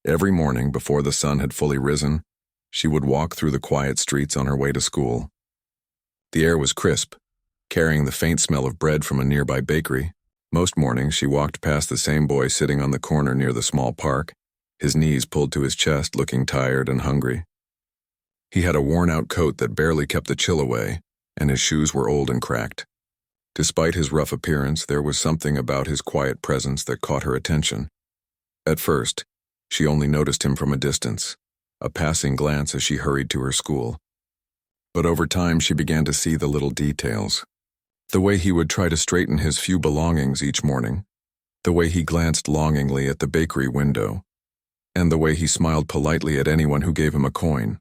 Every morning, before the sun had fully risen, she would walk through the quiet streets on her way to school. The air was crisp, carrying the faint smell of bread from a nearby bakery. Most mornings she walked past the same boy sitting on the corner near the small park, his knees pulled to his chest, looking tired and hungry. He had a worn-out coat that barely kept the chill away, and his shoes were old and cracked. Despite his rough appearance, there was something about his quiet presence that caught her attention. At first, she only noticed him from a distance, a passing glance as she hurried to her school. But over time, she began to see the little details. The way he would try to straighten his few belongings each morning, the way he glanced longingly at the bakery window, and the way he smiled politely at anyone who gave him a coin.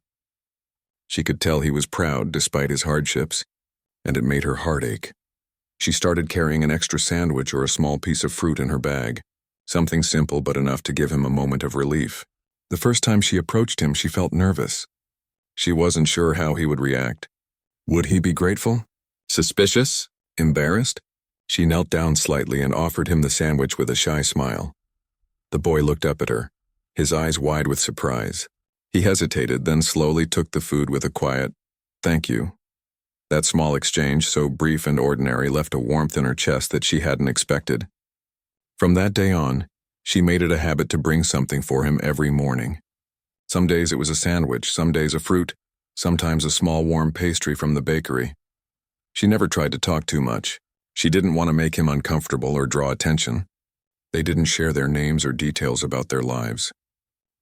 She could tell he was proud despite his hardships, and it made her heart ache. She started carrying an extra sandwich or a small piece of fruit in her bag, something simple but enough to give him a moment of relief. The first time she approached him, she felt nervous. She wasn't sure how he would react. Would he be grateful? Suspicious? Embarrassed? She knelt down slightly and offered him the sandwich with a shy smile. The boy looked up at her, his eyes wide with surprise. He hesitated, then slowly took the food with a quiet, "Thank you." That small exchange, so brief and ordinary, left a warmth in her chest that she hadn't expected. From that day on, she made it a habit to bring something for him every morning. Some days it was a sandwich, some days a fruit, sometimes a small warm pastry from the bakery. She never tried to talk too much. She didn't want to make him uncomfortable or draw attention. They didn't share their names or details about their lives.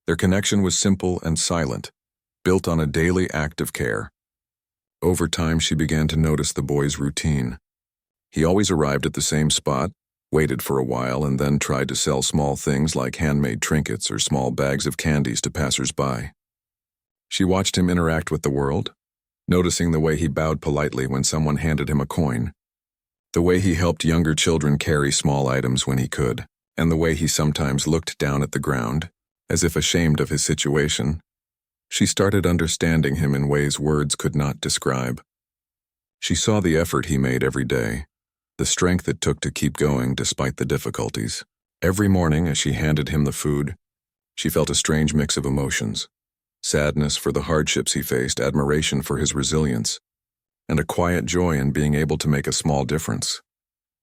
Their connection was simple and silent, built on a daily act of care. Over time, she began to notice the boy's routine. He always arrived at the same spot, waited for a while, and then tried to sell small things like handmade trinkets or small bags of candies to passers-by. She watched him interact with the world, noticing the way he bowed politely when someone handed him a coin, the way he helped younger children carry small items when he could, and the way he sometimes looked down at the ground, as if ashamed of his situation. She started understanding him in ways words could not describe. She saw the effort he made every day, the strength it took to keep going despite the difficulties. Every morning, as she handed him the food, she felt a strange mix of emotions: sadness for the hardships he faced, admiration for his resilience, and a quiet joy in being able to make a small difference.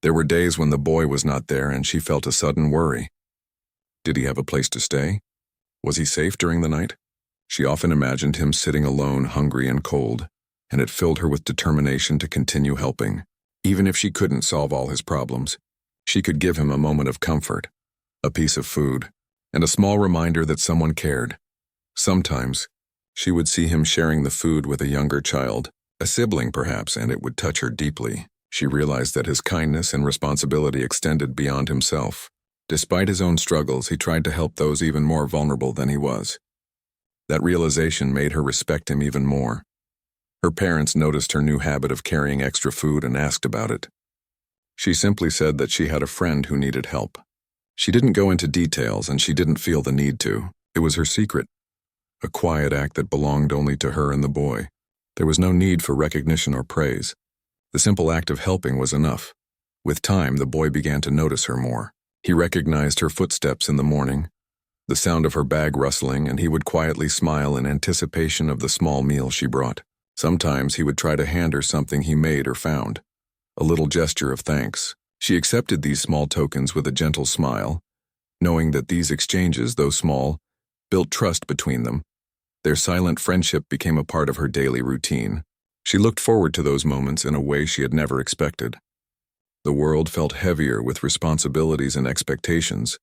There were days when the boy was not there and she felt a sudden worry. Did he have a place to stay? Was he safe during the night? She often imagined him sitting alone, hungry and cold, and it filled her with determination to continue helping. Even if she couldn't solve all his problems, she could give him a moment of comfort, a piece of food, and a small reminder that someone cared. Sometimes, she would see him sharing the food with a younger child, a sibling perhaps, and it would touch her deeply. She realized that his kindness and responsibility extended beyond himself. Despite his own struggles, he tried to help those even more vulnerable than he was. That realization made her respect him even more. Her parents noticed her new habit of carrying extra food and asked about it. She simply said that she had a friend who needed help. She didn't go into details, and she didn't feel the need to. It was her secret, a quiet act that belonged only to her and the boy. There was no need for recognition or praise. The simple act of helping was enough. With time, the boy began to notice her more. He recognized her footsteps in the morning, the sound of her bag rustling, and he would quietly smile in anticipation of the small meal she brought. Sometimes he would try to hand her something he made or found, a little gesture of thanks. She accepted these small tokens with a gentle smile, knowing that these exchanges, though small, built trust between them. Their silent friendship became a part of her daily routine. She looked forward to those moments in a way she had never expected. The world felt heavier with responsibilities and expectations,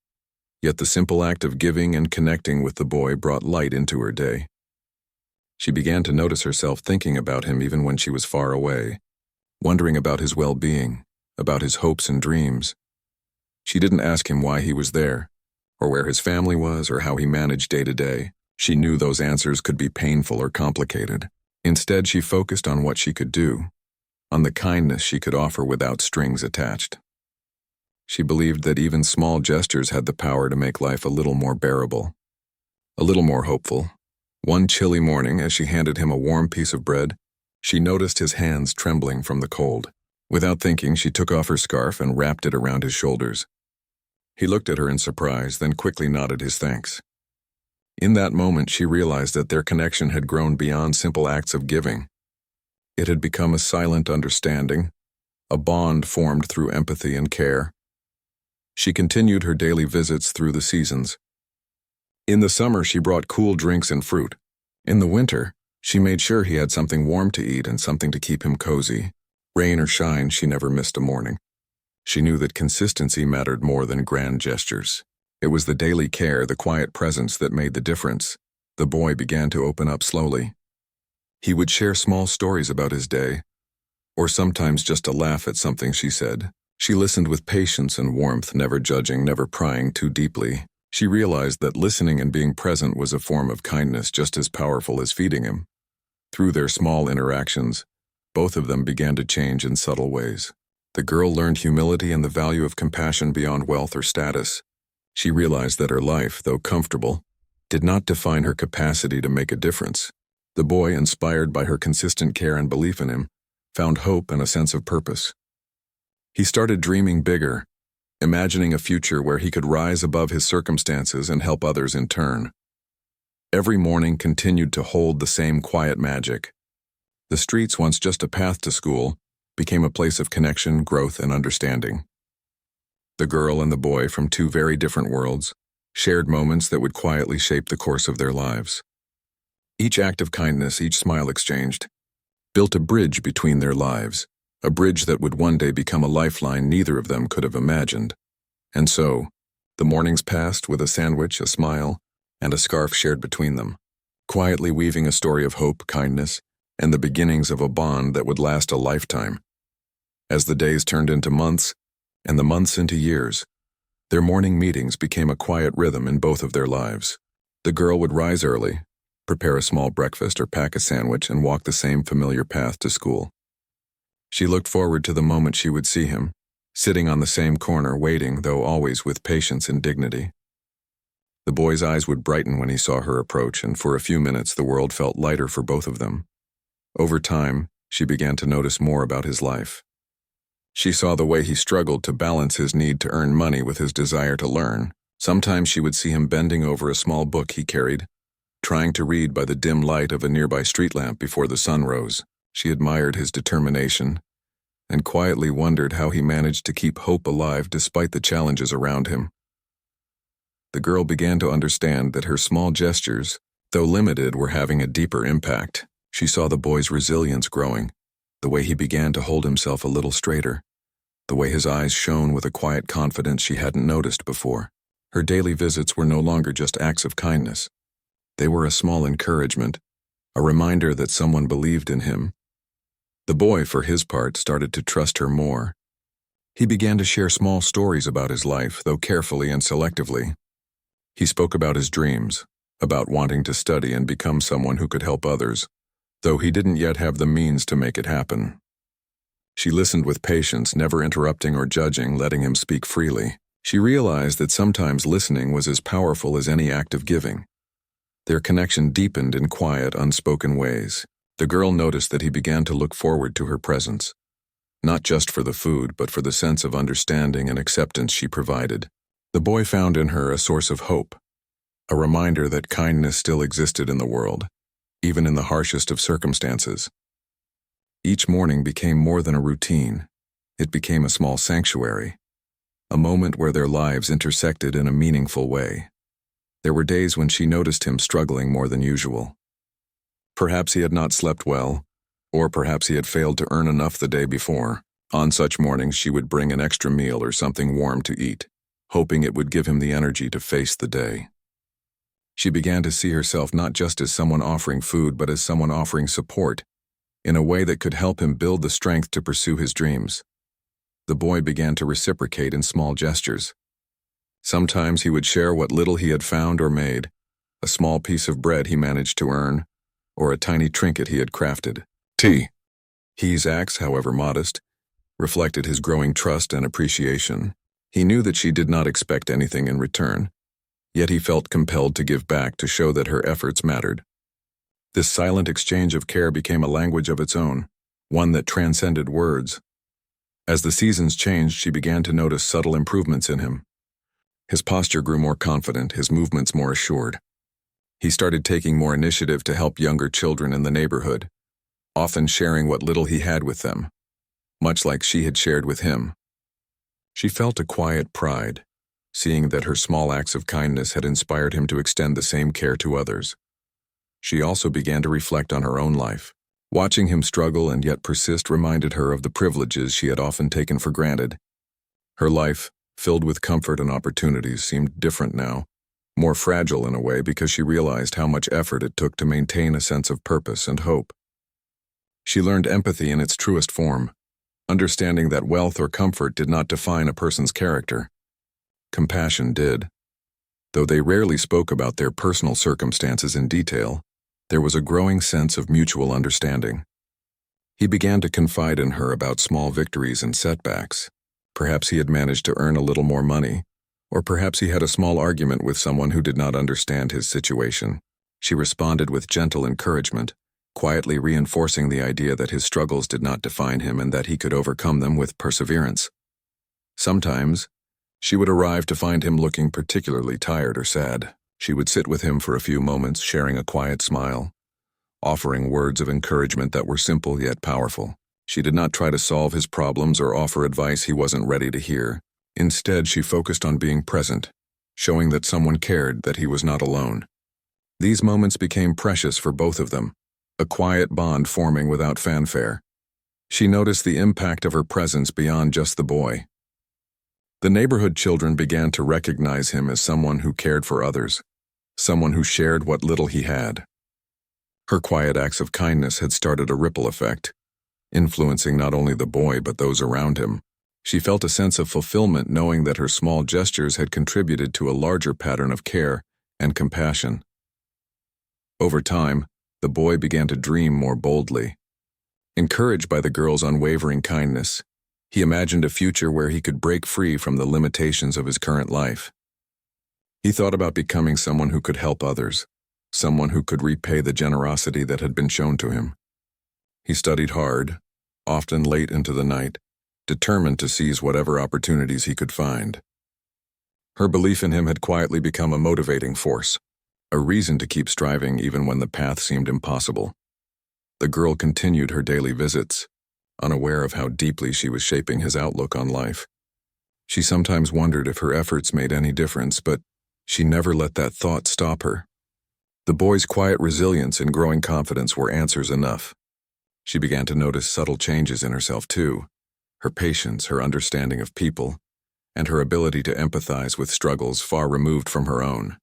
yet the simple act of giving and connecting with the boy brought light into her day. She began to notice herself thinking about him even when she was far away, wondering about his well-being, about his hopes and dreams. She didn't ask him why he was there, or where his family was, or how he managed day to day. She knew those answers could be painful or complicated. Instead, she focused on what she could do, on the kindness she could offer without strings attached. She believed that even small gestures had the power to make life a little more bearable, a little more hopeful. One chilly morning, as she handed him a warm piece of bread, she noticed his hands trembling from the cold. Without thinking, she took off her scarf and wrapped it around his shoulders. He looked at her in surprise, then quickly nodded his thanks. In that moment, she realized that their connection had grown beyond simple acts of giving. It had become a silent understanding, a bond formed through empathy and care. She continued her daily visits through the seasons. In the summer, she brought cool drinks and fruit. In the winter, she made sure he had something warm to eat and something to keep him cozy. Rain or shine, she never missed a morning. She knew that consistency mattered more than grand gestures. It was the daily care, the quiet presence that made the difference. The boy began to open up slowly. He would share small stories about his day, or sometimes just to laugh at something she said. She listened with patience and warmth, never judging, never prying too deeply. She realized that listening and being present was a form of kindness just as powerful as feeding him. Through their small interactions, both of them began to change in subtle ways. The girl learned humility and the value of compassion beyond wealth or status. She realized that her life, though comfortable, did not define her capacity to make a difference. The boy, inspired by her consistent care and belief in him, found hope and a sense of purpose. He started dreaming bigger, imagining a future where he could rise above his circumstances and help others in turn. Every morning continued to hold the same quiet magic. The streets, once just a path to school, became a place of connection, growth, and understanding. The girl and the boy, from two very different worlds, shared moments that would quietly shape the course of their lives. Each act of kindness, each smile exchanged, built a bridge between their lives, a bridge that would one day become a lifeline neither of them could have imagined. And so, the mornings passed with a sandwich, a smile, and a scarf shared between them, quietly weaving a story of hope, kindness, and the beginnings of a bond that would last a lifetime. As the days turned into months, and the months into years, their morning meetings became a quiet rhythm in both of their lives. The girl would rise early, prepare a small breakfast or pack a sandwich, and walk the same familiar path to school. She looked forward to the moment she would see him, sitting on the same corner, waiting, though always with patience and dignity. The boy's eyes would brighten when he saw her approach, and for a few minutes the world felt lighter for both of them. Over time, she began to notice more about his life. She saw the way he struggled to balance his need to earn money with his desire to learn. Sometimes she would see him bending over a small book he carried, trying to read by the dim light of a nearby street lamp before the sun rose. She admired his determination and quietly wondered how he managed to keep hope alive despite the challenges around him. The girl began to understand that her small gestures, though limited, were having a deeper impact. She saw the boy's resilience growing, the way he began to hold himself a little straighter, the way his eyes shone with a quiet confidence she hadn't noticed before. Her daily visits were no longer just acts of kindness. They were a small encouragement, a reminder that someone believed in him. The boy, for his part, started to trust her more. He began to share small stories about his life, though carefully and selectively. He spoke about his dreams, about wanting to study and become someone who could help others, though he didn't yet have the means to make it happen. She listened with patience, never interrupting or judging, letting him speak freely. She realized that sometimes listening was as powerful as any act of giving. Their connection deepened in quiet, unspoken ways. The girl noticed that he began to look forward to her presence, not just for the food, but for the sense of understanding and acceptance she provided. The boy found in her a source of hope, a reminder that kindness still existed in the world, even in the harshest of circumstances. Each morning became more than a routine. It became a small sanctuary, a moment where their lives intersected in a meaningful way. There were days when she noticed him struggling more than usual. Perhaps he had not slept well, or perhaps he had failed to earn enough the day before. On such mornings, she would bring an extra meal or something warm to eat, hoping it would give him the energy to face the day. She began to see herself not just as someone offering food, but as someone offering support, in a way that could help him build the strength to pursue his dreams. The boy began to reciprocate in small gestures. Sometimes he would share what little he had found or made, a small piece of bread he managed to earn, or a tiny trinket he had crafted. His acts, however modest, reflected his growing trust and appreciation. He knew that she did not expect anything in return, yet he felt compelled to give back to show that her efforts mattered. This silent exchange of care became a language of its own, one that transcended words. As the seasons changed, she began to notice subtle improvements in him. His posture grew more confident, his movements more assured. He started taking more initiative to help younger children in the neighborhood, often sharing what little he had with them, much like she had shared with him. She felt a quiet pride, seeing that her small acts of kindness had inspired him to extend the same care to others. She also began to reflect on her own life. Watching him struggle and yet persist reminded her of the privileges she had often taken for granted. Her life, filled with comfort and opportunities, seemed different now, more fragile in a way because she realized how much effort it took to maintain a sense of purpose and hope. She learned empathy in its truest form, understanding that wealth or comfort did not define a person's character. Compassion did. Though they rarely spoke about their personal circumstances in detail, there was a growing sense of mutual understanding. He began to confide in her about small victories and setbacks. Perhaps he had managed to earn a little more money, or perhaps he had a small argument with someone who did not understand his situation. She responded with gentle encouragement, quietly reinforcing the idea that his struggles did not define him and that he could overcome them with perseverance. Sometimes, she would arrive to find him looking particularly tired or sad. She would sit with him for a few moments, sharing a quiet smile, offering words of encouragement that were simple yet powerful. She did not try to solve his problems or offer advice he wasn't ready to hear. Instead, she focused on being present, showing that someone cared, that he was not alone. These moments became precious for both of them, a quiet bond forming without fanfare. She noticed the impact of her presence beyond just the boy. The neighborhood children began to recognize him as someone who cared for others, someone who shared what little he had. Her quiet acts of kindness had started a ripple effect, influencing not only the boy but those around him. She felt a sense of fulfillment knowing that her small gestures had contributed to a larger pattern of care and compassion. Over time, the boy began to dream more boldly. Encouraged by the girl's unwavering kindness, he imagined a future where he could break free from the limitations of his current life. He thought about becoming someone who could help others, someone who could repay the generosity that had been shown to him. He studied hard, often late into the night, determined to seize whatever opportunities he could find. Her belief in him had quietly become a motivating force, a reason to keep striving even when the path seemed impossible. The girl continued her daily visits, unaware of how deeply she was shaping his outlook on life. She sometimes wondered if her efforts made any difference, but she never let that thought stop her. The boy's quiet resilience and growing confidence were answers enough. She began to notice subtle changes in herself too, her patience, her understanding of people, and her ability to empathize with struggles far removed from her own.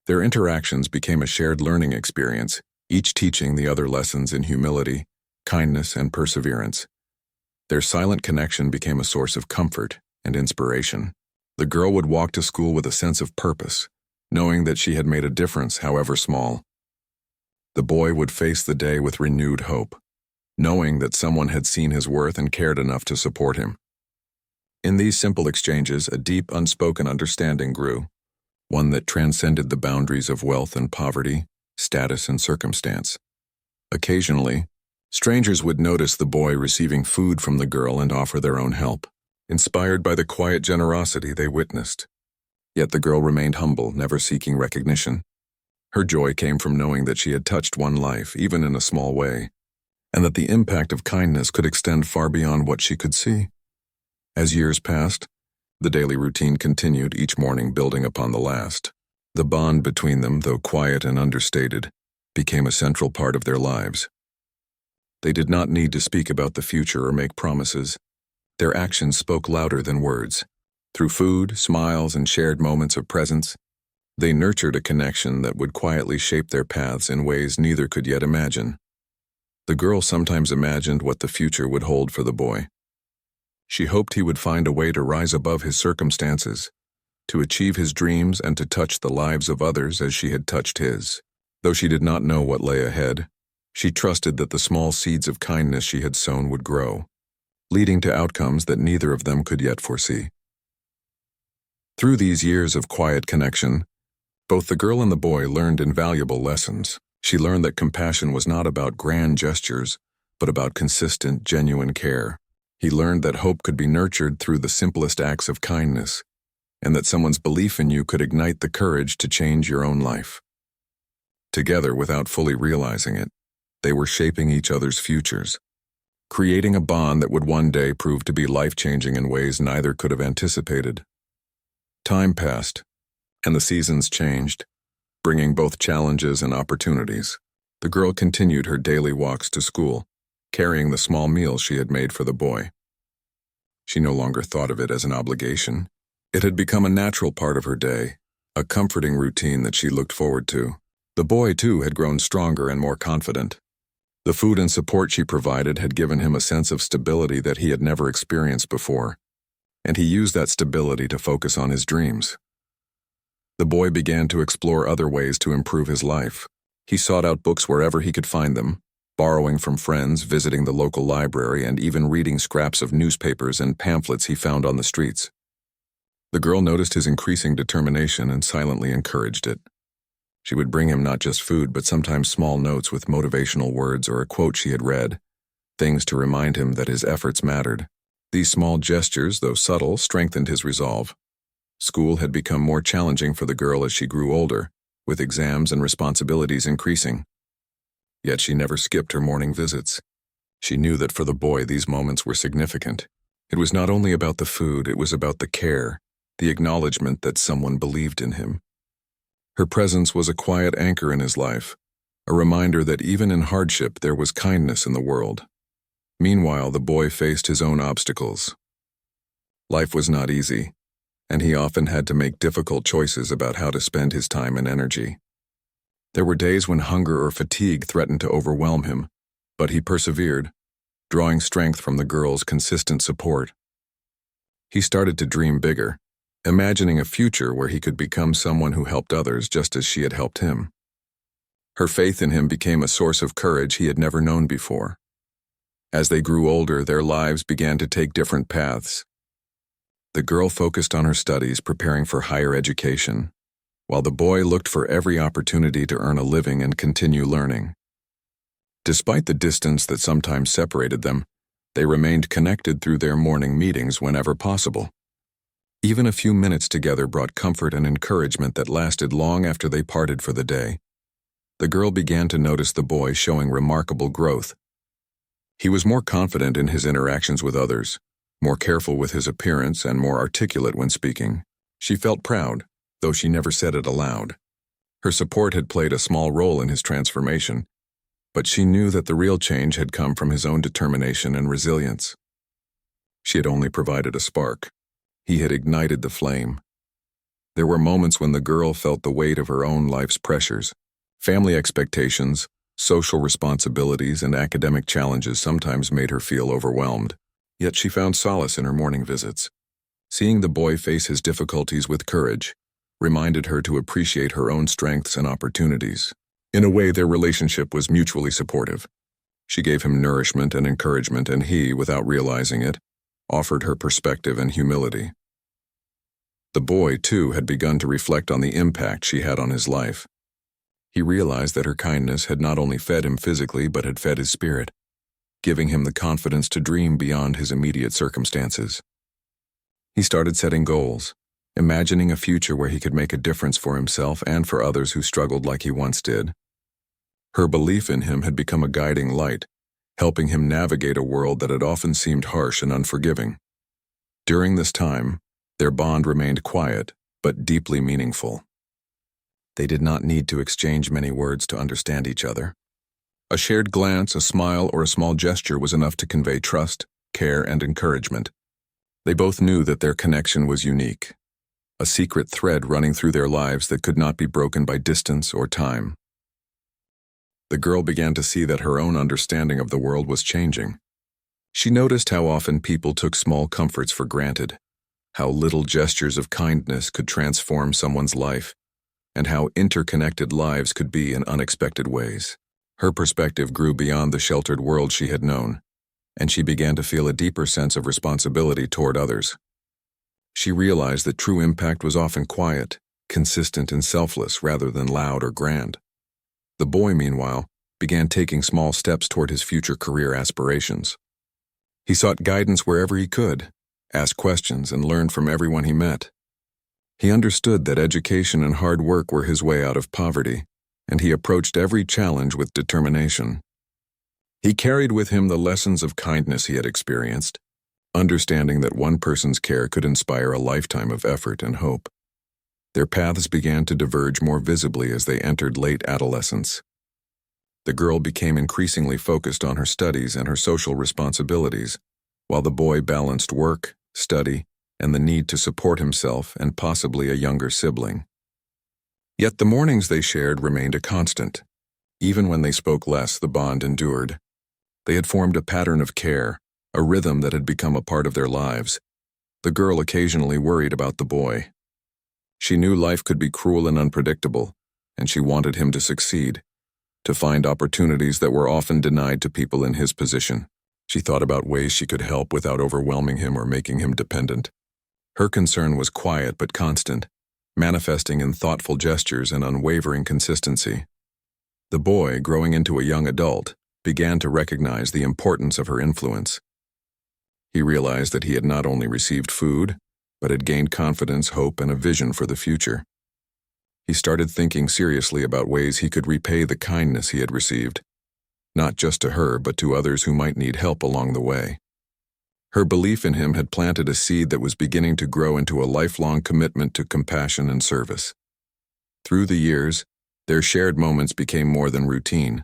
Their interactions became a shared learning experience, each teaching the other lessons in humility, kindness, and perseverance. Their silent connection became a source of comfort and inspiration. The girl would walk to school with a sense of purpose, knowing that she had made a difference, however small. The boy would face the day with renewed hope, knowing that someone had seen his worth and cared enough to support him. In these simple exchanges, a deep, unspoken understanding grew, one that transcended the boundaries of wealth and poverty, status and circumstance. Occasionally, strangers would notice the boy receiving food from the girl and offer their own help, inspired by the quiet generosity they witnessed. Yet the girl remained humble, never seeking recognition. Her joy came from knowing that she had touched one life, even in a small way, and that the impact of kindness could extend far beyond what she could see. As years passed, the daily routine continued, each morning building upon the last. The bond between them, though quiet and understated, became a central part of their lives. They did not need to speak about the future or make promises. Their actions spoke louder than words. Through food, smiles, and shared moments of presence, they nurtured a connection that would quietly shape their paths in ways neither could yet imagine. The girl sometimes imagined what the future would hold for the boy. She hoped he would find a way to rise above his circumstances, to achieve his dreams and to touch the lives of others as she had touched his. Though she did not know what lay ahead, she trusted that the small seeds of kindness she had sown would grow, leading to outcomes that neither of them could yet foresee. Through these years of quiet connection, both the girl and the boy learned invaluable lessons. She learned that compassion was not about grand gestures, but about consistent, genuine care. He learned that hope could be nurtured through the simplest acts of kindness, and that someone's belief in you could ignite the courage to change your own life. Together, without fully realizing it, they were shaping each other's futures, creating a bond that would one day prove to be life-changing in ways neither could have anticipated. Time passed, and the seasons changed, bringing both challenges and opportunities. The girl continued her daily walks to school, carrying the small meals she had made for the boy. She no longer thought of it as an obligation. It had become a natural part of her day, a comforting routine that she looked forward to. The boy, too, had grown stronger and more confident. The food and support she provided had given him a sense of stability that he had never experienced before, and he used that stability to focus on his dreams. The boy began to explore other ways to improve his life. He sought out books wherever he could find them, borrowing from friends, visiting the local library, and even reading scraps of newspapers and pamphlets he found on the streets. The girl noticed his increasing determination and silently encouraged it. She would bring him not just food, but sometimes small notes with motivational words or a quote she had read, things to remind him that his efforts mattered. These small gestures, though subtle, strengthened his resolve. School had become more challenging for the girl as she grew older, with exams and responsibilities increasing. Yet she never skipped her morning visits. She knew that for the boy these moments were significant. It was not only about the food, it was about the care, the acknowledgement that someone believed in him. Her presence was a quiet anchor in his life, a reminder that even in hardship there was kindness in the world. Meanwhile, the boy faced his own obstacles. Life was not easy, and he often had to make difficult choices about how to spend his time and energy. There were days when hunger or fatigue threatened to overwhelm him, but he persevered, drawing strength from the girl's consistent support. He started to dream bigger, imagining a future where he could become someone who helped others just as she had helped him. Her faith in him became a source of courage he had never known before. As they grew older, their lives began to take different paths. The girl focused on her studies, preparing for higher education, while the boy looked for every opportunity to earn a living and continue learning. Despite the distance that sometimes separated them, they remained connected through their morning meetings whenever possible. Even a few minutes together brought comfort and encouragement that lasted long after they parted for the day. The girl began to notice the boy showing remarkable growth. He was more confident in his interactions with others, more careful with his appearance, and more articulate when speaking. She felt proud, though she never said it aloud. Her support had played a small role in his transformation, but she knew that the real change had come from his own determination and resilience. She had only provided a spark. He had ignited the flame. There were moments when the girl felt the weight of her own life's pressures. Family expectations, social responsibilities, and academic challenges sometimes made her feel overwhelmed. Yet she found solace in her morning visits. Seeing the boy face his difficulties with courage reminded her to appreciate her own strengths and opportunities. In a way, their relationship was mutually supportive. She gave him nourishment and encouragement, and he, without realizing it, offered her perspective and humility. The boy, too, had begun to reflect on the impact she had on his life. He realized that her kindness had not only fed him physically but had fed his spirit, giving him the confidence to dream beyond his immediate circumstances. He started setting goals, imagining a future where he could make a difference for himself and for others who struggled like he once did. Her belief in him had become a guiding light, helping him navigate a world that had often seemed harsh and unforgiving. During this time, their bond remained quiet, but deeply meaningful. They did not need to exchange many words to understand each other. A shared glance, a smile, or a small gesture was enough to convey trust, care, and encouragement. They both knew that their connection was unique, a secret thread running through their lives that could not be broken by distance or time. The girl began to see that her own understanding of the world was changing. She noticed how often people took small comforts for granted, how little gestures of kindness could transform someone's life, and how interconnected lives could be in unexpected ways. Her perspective grew beyond the sheltered world she had known, and she began to feel a deeper sense of responsibility toward others. She realized that true impact was often quiet, consistent, and selfless rather than loud or grand. The boy, meanwhile, began taking small steps toward his future career aspirations. He sought guidance wherever he could, asked questions, and learned from everyone he met. He understood that education and hard work were his way out of poverty, and he approached every challenge with determination. He carried with him the lessons of kindness he had experienced, understanding that one person's care could inspire a lifetime of effort and hope. Their paths began to diverge more visibly as they entered late adolescence. The girl became increasingly focused on her studies and her social responsibilities, while the boy balanced work, study, and the need to support himself and possibly a younger sibling. Yet the mornings they shared remained a constant. Even when they spoke less, the bond endured. They had formed a pattern of care, a rhythm that had become a part of their lives. The girl occasionally worried about the boy. She knew life could be cruel and unpredictable, and she wanted him to succeed, to find opportunities that were often denied to people in his position. She thought about ways she could help without overwhelming him or making him dependent. Her concern was quiet but constant, manifesting in thoughtful gestures and unwavering consistency. The boy, growing into a young adult, began to recognize the importance of her influence. He realized that he had not only received food, but had gained confidence, hope, and a vision for the future. He started thinking seriously about ways he could repay the kindness he had received, not just to her, but to others who might need help along the way. Her belief in him had planted a seed that was beginning to grow into a lifelong commitment to compassion and service. Through the years, their shared moments became more than routine.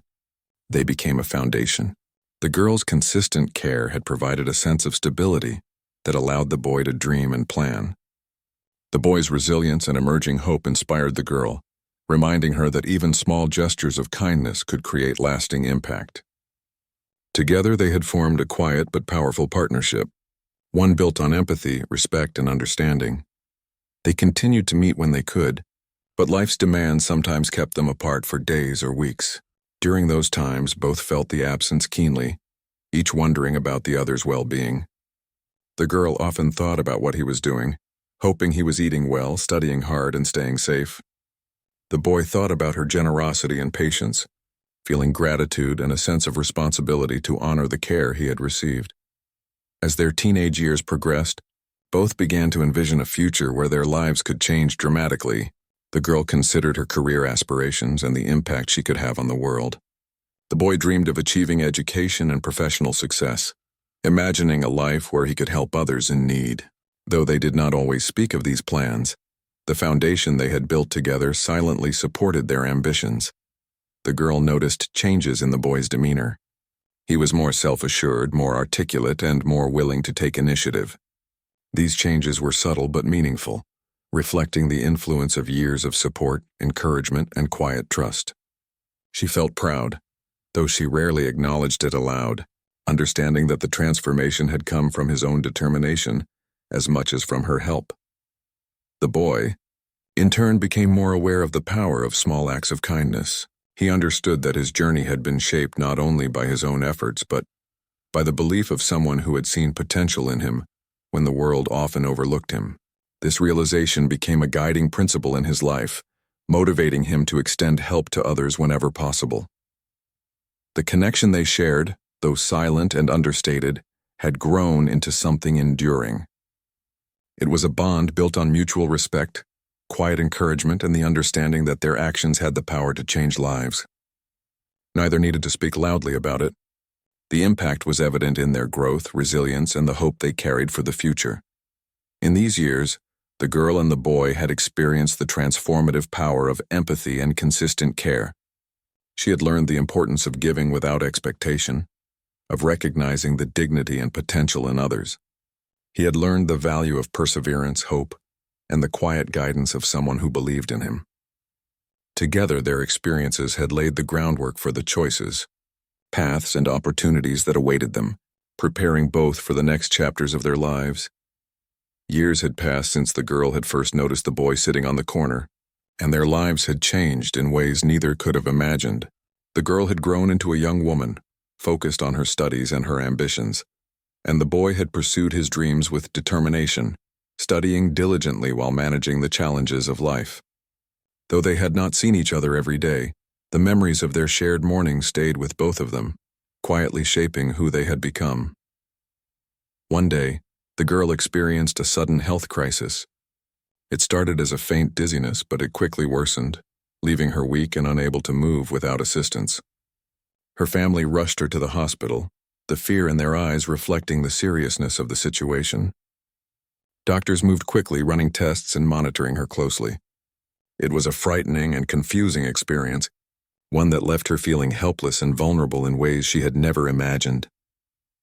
They became a foundation. The girl's consistent care had provided a sense of stability that allowed the boy to dream and plan. The boy's resilience and emerging hope inspired the girl, reminding her that even small gestures of kindness could create lasting impact. Together they had formed a quiet but powerful partnership, one built on empathy, respect, and understanding. They continued to meet when they could, but life's demands sometimes kept them apart for days or weeks. During those times, both felt the absence keenly, each wondering about the other's well-being. The girl often thought about what he was doing, hoping he was eating well, studying hard, and staying safe. The boy thought about her generosity and patience, feeling gratitude and a sense of responsibility to honor the care he had received. As their teenage years progressed, both began to envision a future where their lives could change dramatically. The girl considered her career aspirations and the impact she could have on the world. The boy dreamed of achieving education and professional success, imagining a life where he could help others in need. Though they did not always speak of these plans, the foundation they had built together silently supported their ambitions. The girl noticed changes in the boy's demeanor. He was more self-assured, more articulate, and more willing to take initiative. These changes were subtle but meaningful, reflecting the influence of years of support, encouragement, and quiet trust. She felt proud, though she rarely acknowledged it aloud, understanding that the transformation had come from his own determination as much as from her help. The boy, in turn, became more aware of the power of small acts of kindness. He understood that his journey had been shaped not only by his own efforts, but by the belief of someone who had seen potential in him when the world often overlooked him. This realization became a guiding principle in his life, motivating him to extend help to others whenever possible. The connection they shared, though silent and understated, had grown into something enduring. It was a bond built on mutual respect, quiet encouragement, and the understanding that their actions had the power to change lives. Neither needed to speak loudly about it. The impact was evident in their growth, resilience, and the hope they carried for the future. In these years, the girl and the boy had experienced the transformative power of empathy and consistent care. She had learned the importance of giving without expectation, of recognizing the dignity and potential in others. He had learned the value of perseverance, hope, and the quiet guidance of someone who believed in him. Together, their experiences had laid the groundwork for the choices, paths, and opportunities that awaited them, preparing both for the next chapters of their lives. Years had passed since the girl had first noticed the boy sitting on the corner, and their lives had changed in ways neither could have imagined. The girl had grown into a young woman, focused on her studies and her ambitions, and the boy had pursued his dreams with determination, studying diligently while managing the challenges of life. Though they had not seen each other every day, the memories of their shared mornings stayed with both of them, quietly shaping who they had become. One day, the girl experienced a sudden health crisis. It started as a faint dizziness, but it quickly worsened, leaving her weak and unable to move without assistance. Her family rushed her to the hospital, the fear in their eyes reflecting the seriousness of the situation. Doctors moved quickly, running tests and monitoring her closely. It was a frightening and confusing experience, one that left her feeling helpless and vulnerable in ways she had never imagined.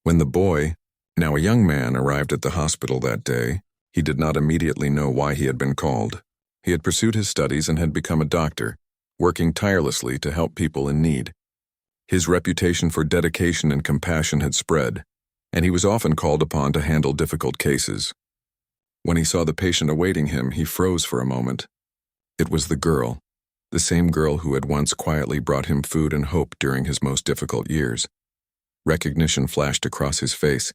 When the boy, now a young man, arrived at the hospital that day, he did not immediately know why he had been called. He had pursued his studies and had become a doctor, working tirelessly to help people in need. His reputation for dedication and compassion had spread, and he was often called upon to handle difficult cases. When he saw the patient awaiting him, he froze for a moment. It was the same girl who had once quietly brought him food and hope during his most difficult years. Recognition flashed across his face,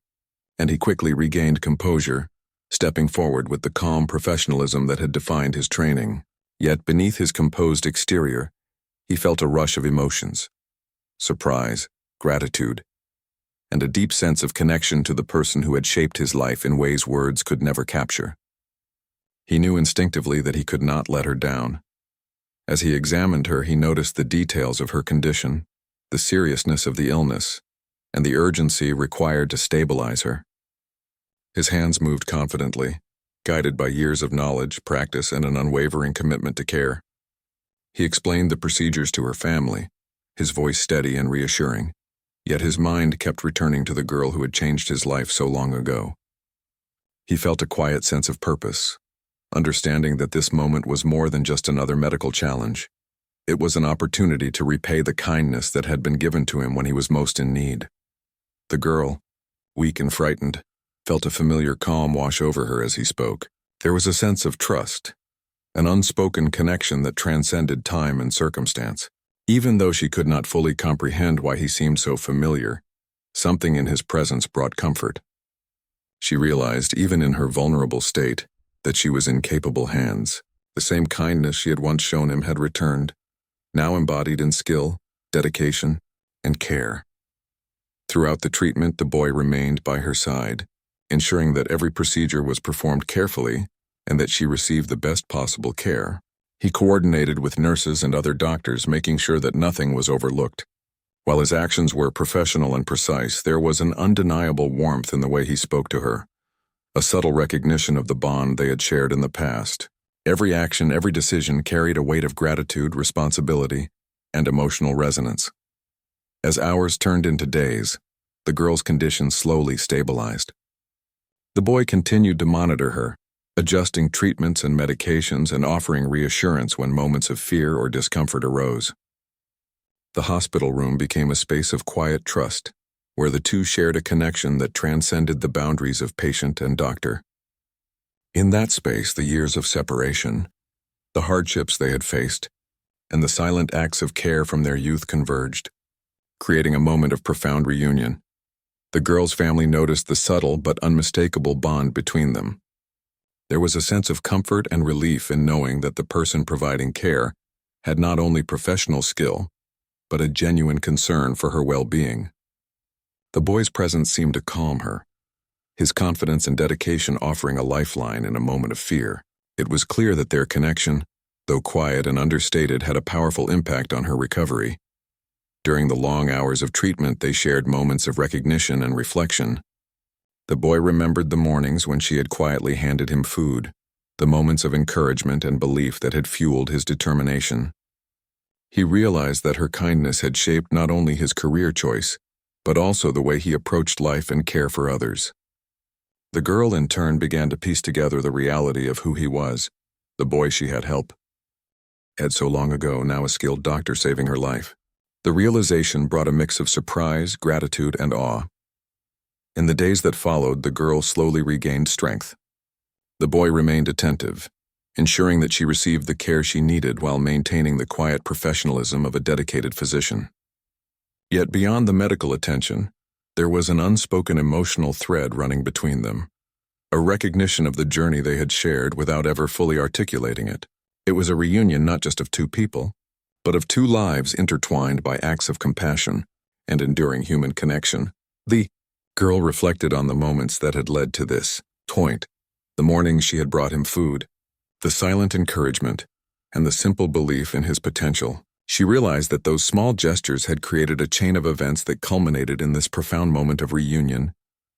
and he quickly regained composure, stepping forward with the calm professionalism that had defined his training. Yet beneath his composed exterior, he felt a rush of emotions: surprise, gratitude, and a deep sense of connection to the person who had shaped his life in ways words could never capture. He knew instinctively that he could not let her down. As he examined her, he noticed the details of her condition, the seriousness of the illness, and the urgency required to stabilize her. His hands moved confidently, guided by years of knowledge, practice, and an unwavering commitment to care. He explained the procedures to her family, his voice steady and reassuring, yet his mind kept returning to the girl who had changed his life so long ago. He felt a quiet sense of purpose, understanding that this moment was more than just another medical challenge. It was an opportunity to repay the kindness that had been given to him when he was most in need. The girl, weak and frightened, felt a familiar calm wash over her as he spoke. There was a sense of trust, an unspoken connection that transcended time and circumstance. Even though she could not fully comprehend why he seemed so familiar, something in his presence brought comfort. She realized, even in her vulnerable state, that she was in capable hands. The same kindness she had once shown him had returned, now embodied in skill, dedication, and care. Throughout the treatment, the boy remained by her side, ensuring that every procedure was performed carefully and that she received the best possible care. He coordinated with nurses and other doctors, making sure that nothing was overlooked. While his actions were professional and precise, there was an undeniable warmth in the way he spoke to her, a subtle recognition of the bond they had shared in the past. Every action, every decision carried a weight of gratitude, responsibility, and emotional resonance. As hours turned into days, the girl's condition slowly stabilized. The boy continued to monitor her, adjusting treatments and medications and offering reassurance when moments of fear or discomfort arose. The hospital room became a space of quiet trust, where the two shared a connection that transcended the boundaries of patient and doctor. In that space, the years of separation, the hardships they had faced, and the silent acts of care from their youth converged, creating a moment of profound reunion. The girl's family noticed the subtle but unmistakable bond between them. There was a sense of comfort and relief in knowing that the person providing care had not only professional skill, but a genuine concern for her well-being. The boy's presence seemed to calm her, his confidence and dedication offering a lifeline in a moment of fear. It was clear that their connection, though quiet and understated, had a powerful impact on her recovery. During the long hours of treatment, they shared moments of recognition and reflection. The boy remembered the mornings when she had quietly handed him food, the moments of encouragement and belief that had fueled his determination. He realized that her kindness had shaped not only his career choice, but also the way he approached life and care for others. The girl, in turn, began to piece together the reality of who he was, the boy she had helped. Had so long ago, now a skilled doctor saving her life. The realization brought a mix of surprise, gratitude, and awe. In the days that followed, the girl slowly regained strength. The boy remained attentive, ensuring that she received the care she needed while maintaining the quiet professionalism of a dedicated physician. Yet beyond the medical attention, there was an unspoken emotional thread running between them, a recognition of the journey they had shared without ever fully articulating it. It was a reunion not just of two people, but of two lives intertwined by acts of compassion and enduring human connection. The girl reflected on the moments that had led to this point, the mornings she had brought him food, the silent encouragement, and the simple belief in his potential. She realized that those small gestures had created a chain of events that culminated in this profound moment of reunion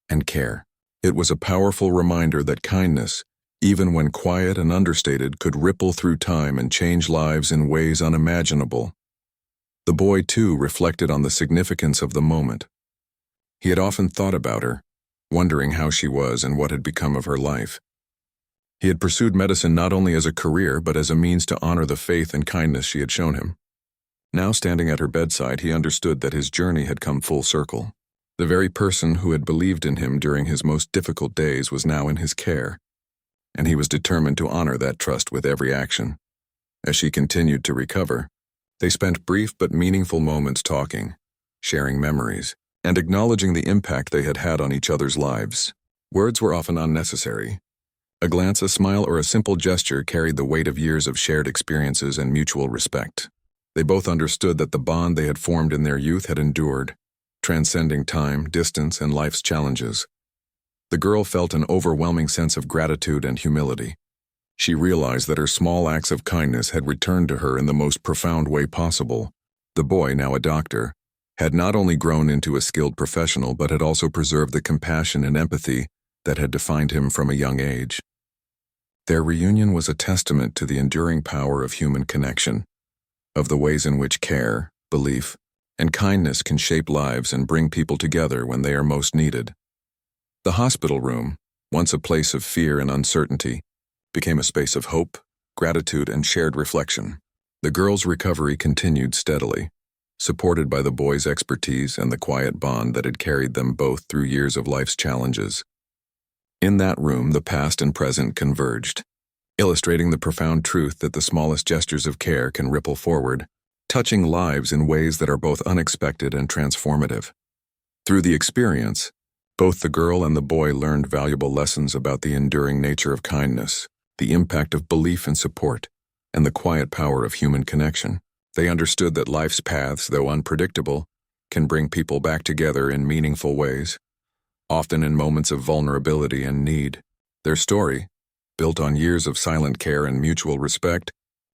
and care. It was a powerful reminder that kindness, even when quiet and understated, could ripple through time and change lives in ways unimaginable. The boy, too, reflected on the significance of the moment. He had often thought about her, wondering how she was and what had become of her life. He had pursued medicine not only as a career but as a means to honor the faith and kindness she had shown him. Now, standing at her bedside, he understood that his journey had come full circle. The very person who had believed in him during his most difficult days was now in his care, and he was determined to honor that trust with every action. As she continued to recover, they spent brief but meaningful moments talking, sharing memories, and acknowledging the impact they had had on each other's lives. Words were often unnecessary. A glance, a smile, or a simple gesture carried the weight of years of shared experiences and mutual respect. They both understood that the bond they had formed in their youth had endured, transcending time, distance, and life's challenges. The girl felt an overwhelming sense of gratitude and humility. She realized that her small acts of kindness had returned to her in the most profound way possible. The boy, now a doctor, had not only grown into a skilled professional but had also preserved the compassion and empathy that had defined him from a young age. Their reunion was a testament to the enduring power of human connection, of the ways in which care, belief, and kindness can shape lives and bring people together when they are most needed. The hospital room, once a place of fear and uncertainty, became a space of hope, gratitude, and shared reflection. The girl's recovery continued steadily, supported by the boy's expertise and the quiet bond that had carried them both through years of life's challenges. In that room, the past and present converged, illustrating the profound truth that the smallest gestures of care can ripple forward, touching lives in ways that are both unexpected and transformative. Through the experience, both the girl and the boy learned valuable lessons about the enduring nature of kindness, the impact of belief and support, and the quiet power of human connection. They understood that life's paths, though unpredictable, can bring people back together in meaningful ways, often in moments of vulnerability and need. Their story, built on years of silent care and mutual respect,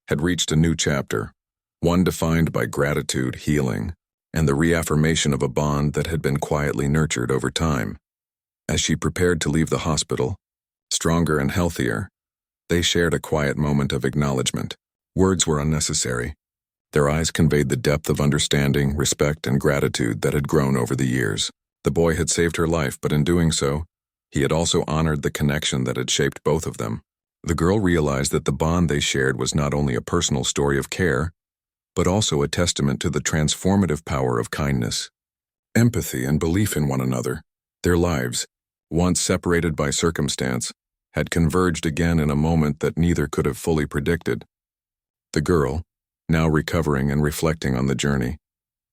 had reached a new chapter, one defined by gratitude, healing, and the reaffirmation of a bond that had been quietly nurtured over time. As she prepared to leave the hospital, stronger and healthier, they shared a quiet moment of acknowledgement. Words were unnecessary. Their eyes conveyed the depth of understanding, respect, and gratitude that had grown over the years. The boy had saved her life, but in doing so, he had also honored the connection that had shaped both of them. The girl realized that the bond they shared was not only a personal story of care, but also a testament to the transformative power of kindness, empathy, and belief in one another. Their lives, once separated by circumstance, had converged again in a moment that neither could have fully predicted. The girl, now recovering and reflecting on the journey,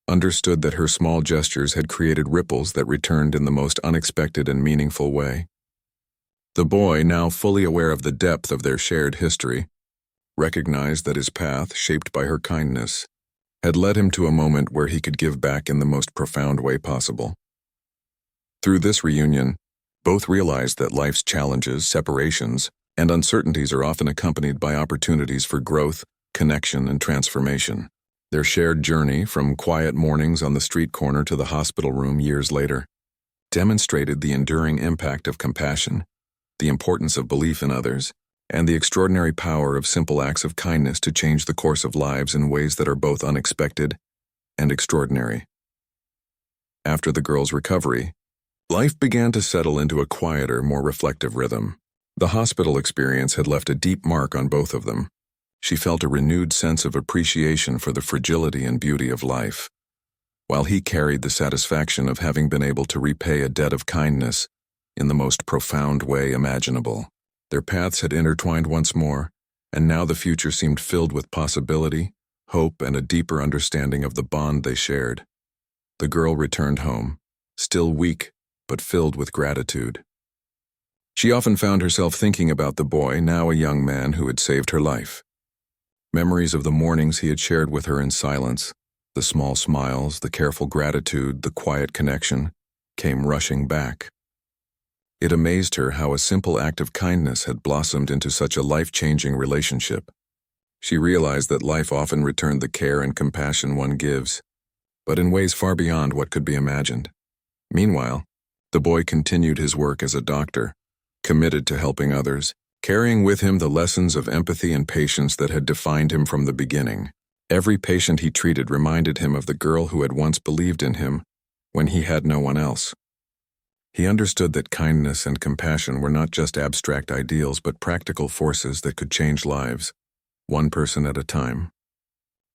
understood that her small gestures had created ripples that returned in the most unexpected and meaningful way. The boy, now fully aware of the depth of their shared history, recognized that his path, shaped by her kindness, had led him to a moment where he could give back in the most profound way possible. Through this reunion, both realized that life's challenges, separations, and uncertainties are often accompanied by opportunities for growth, connection, and transformation. Their shared journey, from quiet mornings on the street corner to the hospital room years later, demonstrated the enduring impact of compassion, the importance of belief in others, and the extraordinary power of simple acts of kindness to change the course of lives in ways that are both unexpected and extraordinary. After the girl's recovery, life began to settle into a quieter, more reflective rhythm. The hospital experience had left a deep mark on both of them. She felt a renewed sense of appreciation for the fragility and beauty of life, while he carried the satisfaction of having been able to repay a debt of kindness in the most profound way imaginable. Their paths had intertwined once more, and now the future seemed filled with possibility, hope, and a deeper understanding of the bond they shared. The girl returned home, still weak, but filled with gratitude. She often found herself thinking about the boy, now a young man who had saved her life. Memories of the mornings he had shared with her in silence, the small smiles, the careful gratitude, the quiet connection, came rushing back. It amazed her how a simple act of kindness had blossomed into such a life-changing relationship. She realized that life often returned the care and compassion one gives, but in ways far beyond what could be imagined. Meanwhile, the boy continued his work as a doctor, committed to helping others, carrying with him the lessons of empathy and patience that had defined him from the beginning. Every patient he treated reminded him of the girl who had once believed in him when he had no one else. He understood that kindness and compassion were not just abstract ideals but practical forces that could change lives, one person at a time.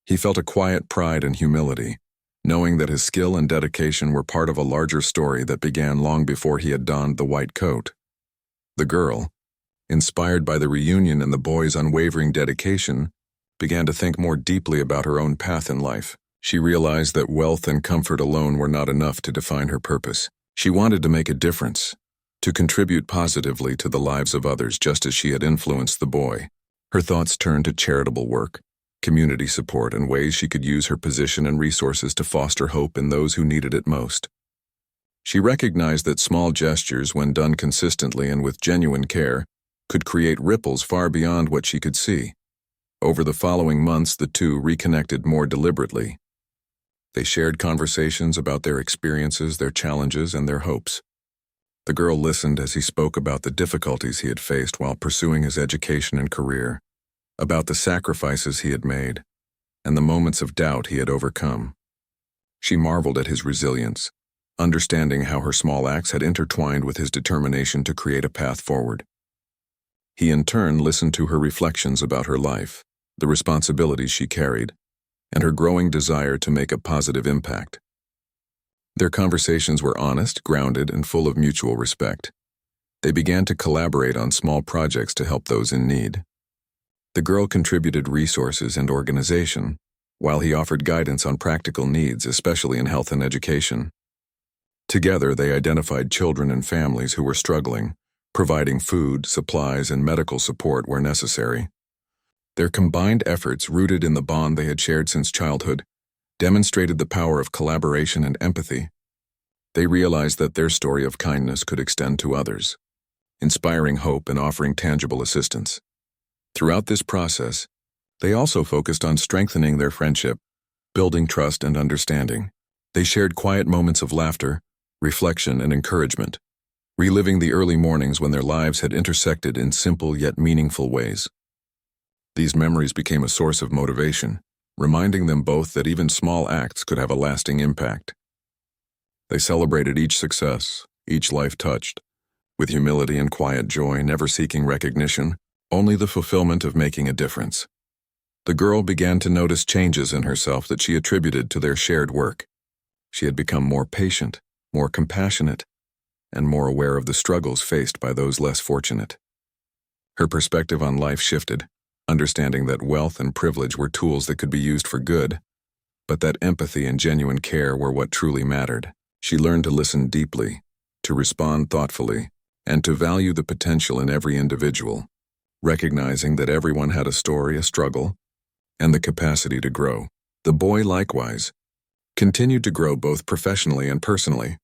He felt a quiet pride and humility, knowing that his skill and dedication were part of a larger story that began long before he had donned the white coat. The girl, inspired by the reunion and the boy's unwavering dedication, began to think more deeply about her own path in life. She realized that wealth and comfort alone were not enough to define her purpose. She wanted to make a difference, to contribute positively to the lives of others just as she had influenced the boy. Her thoughts turned to charitable work, community support, and ways she could use her position and resources to foster hope in those who needed it most. She recognized that small gestures, when done consistently and with genuine care, could create ripples far beyond what she could see. Over the following months, the two reconnected more deliberately. They shared conversations about their experiences, their challenges, and their hopes. The girl listened as he spoke about the difficulties he had faced while pursuing his education and career, about the sacrifices he had made, and the moments of doubt he had overcome. She marveled at his resilience, understanding how her small acts had intertwined with his determination to create a path forward. He in turn listened to her reflections about her life, the responsibilities she carried, and her growing desire to make a positive impact. Their conversations were honest, grounded, and full of mutual respect. They began to collaborate on small projects to help those in need. The girl contributed resources and organization, while he offered guidance on practical needs, especially in health and education. Together, they identified children and families who were struggling, providing food, supplies, and medical support where necessary. Their combined efforts, rooted in the bond they had shared since childhood, demonstrated the power of collaboration and empathy. They realized that their story of kindness could extend to others, inspiring hope and offering tangible assistance. Throughout this process, they also focused on strengthening their friendship, building trust and understanding. They shared quiet moments of laughter, reflection, and encouragement, reliving the early mornings when their lives had intersected in simple yet meaningful ways. These memories became a source of motivation, reminding them both that even small acts could have a lasting impact. They celebrated each success, each life touched, with humility and quiet joy, never seeking recognition, only the fulfillment of making a difference. The girl began to notice changes in herself that she attributed to their shared work. She had become more patient, more compassionate, and more aware of the struggles faced by those less fortunate. Her perspective on life shifted, understanding that wealth and privilege were tools that could be used for good, but that empathy and genuine care were what truly mattered. She learned to listen deeply, to respond thoughtfully, and to value the potential in every individual, recognizing that everyone had a story, a struggle, and the capacity to grow. The boy, likewise, continued to grow both professionally and personally.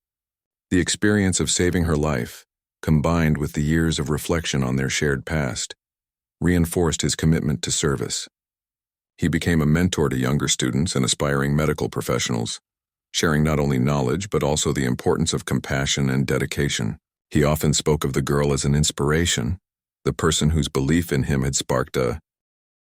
The experience of saving her life, combined with the years of reflection on their shared past, reinforced his commitment to service. He became a mentor to younger students and aspiring medical professionals, sharing not only knowledge but also the importance of compassion and dedication. He often spoke of the girl as an inspiration, the person whose belief in him had sparked a